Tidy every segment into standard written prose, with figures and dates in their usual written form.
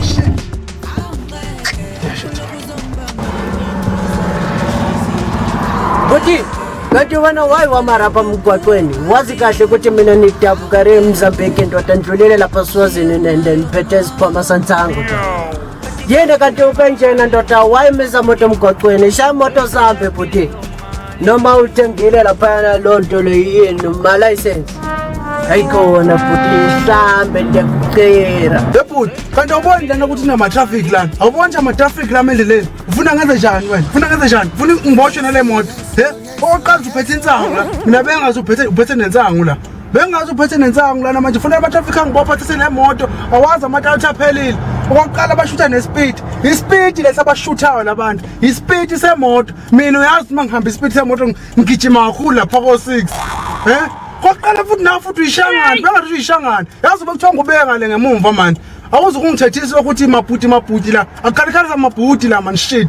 Shit. Buti, kanti wena why wamarapa mgwaqweni? Wazi kahle ukuthi mina nidabuka re Mozambique ndoda ndlulele lapha Swazini and niphethe isiphama santango. Yena kanti ukanjena ndoda wayimisa moto mgwaqweni, shaya moto sambe buti. Noma uthengile lapha lo nto leyini ma license. Hayikhona buti mhlambe ndiyacela. Buti, kanti awuboni lana ukuthi nama traffic lana? Awuboni ama traffic la endleleni? Ufuna ngenze njani wena? Ufuna ngenze njani? Ufuna ngiboshwe nale moto? Oqala uphethe insangu la. Mina bengazi uphethe nensangu la. Bengazi uphethe nensangu lana manje ufuna ama traffic angibopha le moto. Awazi amathatha aphelile. Okwaqala abashutha nespeed. Ispeed lesabashuthayo labantu. Ispeed semoto. Mina uyazi mangihamba ispeed semoto ngigijima kakhulu lapha ko6. Kwaqala futhi nawe futhi uyishangana, bengathi uyishangana. Yazi bekuthiwa ngubeka ngale ngemumva manje. Awuze ukungithethisa ukuthi mabhuti la. Akukhalikhalisa amabhuti la man shit.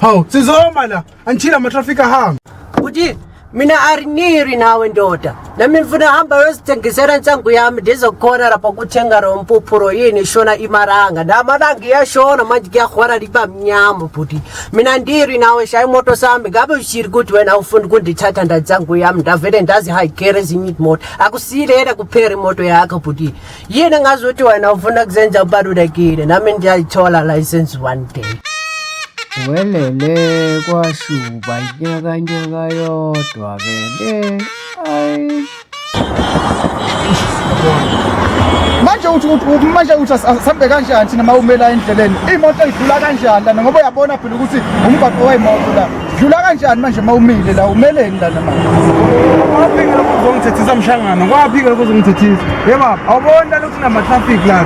Hawu, sizoma la. Until ama traffic ahamba. Buti, mina ariniri nawe ndoda. Nami ngifuna hamba wesithengisela insangu yami ndizokhona lapha kuthenga rompuphuro yini shona imaranga. Namalanga iyashona manje kuyahwara liba mnyama buti. Mina ndiri nawe shaya imoto sami ngabe ushiri ukuthi wena ufuna ukundithatha ndansangu yami ndavele ndazi high ezinye imoto. Akusile yena kuphera imoto yakho buti. Yini ngazi ukuthi wena ufuna kuzenza ubalulekile nami ndiyayithola license one day. Welele kwashuba nyaka yodwa vele ayi manje uthi asambe kanjani thina mawumela endleleni imoto idlula kanjani lana ngoba uyabona phela ukuthi umgwaqo wayimoto la dlula kanjani manje mawumile la umeleni lana manje kwaphika lokho uzongithethisa mshangana kwaphika lokho uzongithethisa yebaba awubona lokho kunama traffic la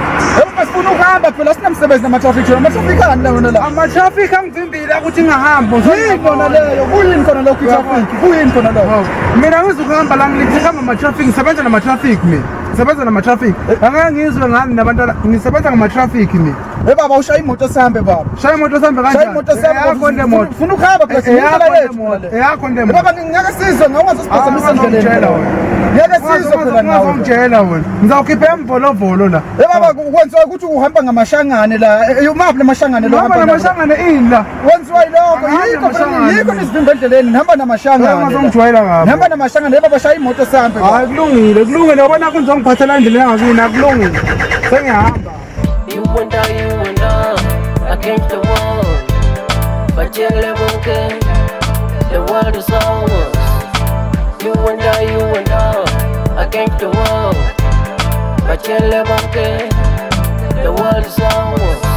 sifuna ukuhamba phela sinamsebenzi nama traffic ama traffic ani la ama traffic angivimbile ukuthi ngihamba yini khona leyo kuyini khona lokho traffic kuyini khona lokho mina ngizokuhamba la ngilithekama ama traffic ngisebenza nama traffic mina ngisebenza nama traffic angeke ngizwe ngani nabantu ngisebenza ngama traffic mina baba ushaya imoto sambe baba shaya imoto sambe kanjani shaya imoto sambe yakho nemoto ufuna ukuhamba phela sinqala yakho nemoto baba ngeke sizwe ngawazosiphazamisa endleleni ngeke sizwe phela nawe ngitshela wena ngizawukhipha emvolovolo la baba kwenziwa ukuthi uhamba ngamashangane la umaphi lamashangane lo hamba namashangane ini la wenziwa lokho yiko nisivimba endleleni nihamba namashangane ngizongijwayela ngabo nihamba namashangane baba shaya imoto sambe hayi kulungile ubona kunizongiphathela endleleni angakini akulungile sengihamba. You and I, against the wall. But you live okay, the world is ours. You and I, against the wall. But you live okay, the world is ours.